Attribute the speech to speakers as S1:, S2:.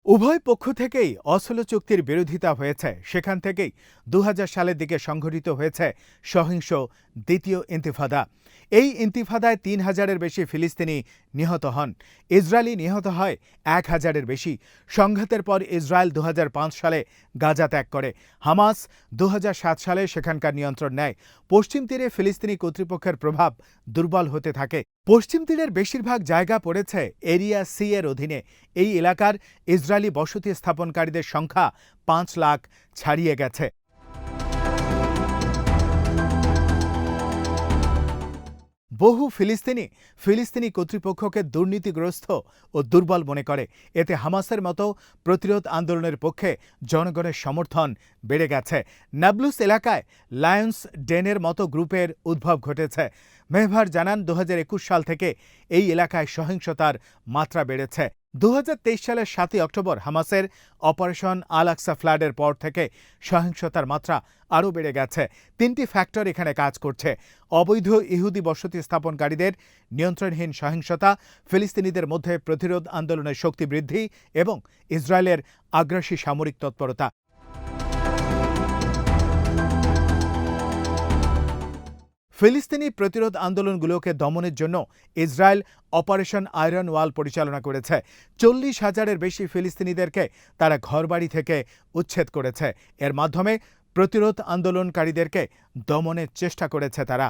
S1: উভয় পক্ষ থেকেই অসলো চুক্তির বিরোধিতা হয়েছে। সেখান থেকেই ২০০০ সালের দিকে সংঘটিত হয়েছে সহিংস দ্বিতীয় ইন্তিফাদা। এই ইন্তিফাদায় ৩,০০০-এর বেশি ফিলিস্তিনি নিহত হন। ইসরায়েলি নিহত হয় ১,০০০-এর বেশি। সংঘাতের পর ইসরায়েল ২০০৫ সালে গাজা ত্যাগ করে। হামাস ২০০৭ সালে সেখানকার নিয়ন্ত্রণ নেয়। পশ্চিম তীরে ফিলিস্তিনি কর্তৃপক্ষের প্রভাব দুর্বল হতে থাকে। পশ্চিম তীরের বেশিরভাগ জায়গা পড়েছে এরিয়া সি এর অধীনে। এই এলাকার ইসরায়েলি বসতি স্থাপনকারীদের সংখ্যা ৫ লাখ ছাড়িয়ে গেছে। বহু ফিলিস্তিনি কর্তৃপক্ষকে দুর্নীতিগ্রস্ত ও দুর্বল মনে করে। এতে হামাসের মতো প্রতিরোধ আন্দোলনের পক্ষে জনগণের সমর্থন বেড়ে গেছে। নাবলুস এলাকায় লায়ন্স ডেনের মতো গ্রুপের উদ্ভব ঘটেছে। মেহভার জানান, ২০২১ সাল থেকে এই এলাকায় সহিংসতার মাত্রা বেড়েছে। ২০২৩ সালের ৭ই অক্টোবর হামাসের অপারেশন আল আকসা ফ্লাডের পর থেকে সহিংসতার মাত্রা আরও বেড়ে গেছে। ৩টি ফ্যাক্টর এখানে কাজ করছে: অবৈধ ইহুদি বসতি স্থাপনকারীদের নিয়ন্ত্রণহীন সহিংসতা, ফিলিস্তিনিদের মধ্যে প্রতিরোধ আন্দোলনের শক্তি বৃদ্ধি এবং ইসরায়েলের আগ্রাসী সামরিক তৎপরতা। ফিলিস্তিনি প্রতিরোধ আন্দোলনগুলোকে দমনের জন্য ইসরায়েল অপারেশন আয়রন ওয়াল পরিচালনা করেছে। ৪০,০০০-এর বেশি ফিলিস্তিনিদেরকে তারা ঘরবাড়ি থেকে উচ্ছেদ করেছে। এর মাধ্যমে প্রতিরোধ আন্দোলনকারীদেরকে দমনের চেষ্টা করেছে তারা।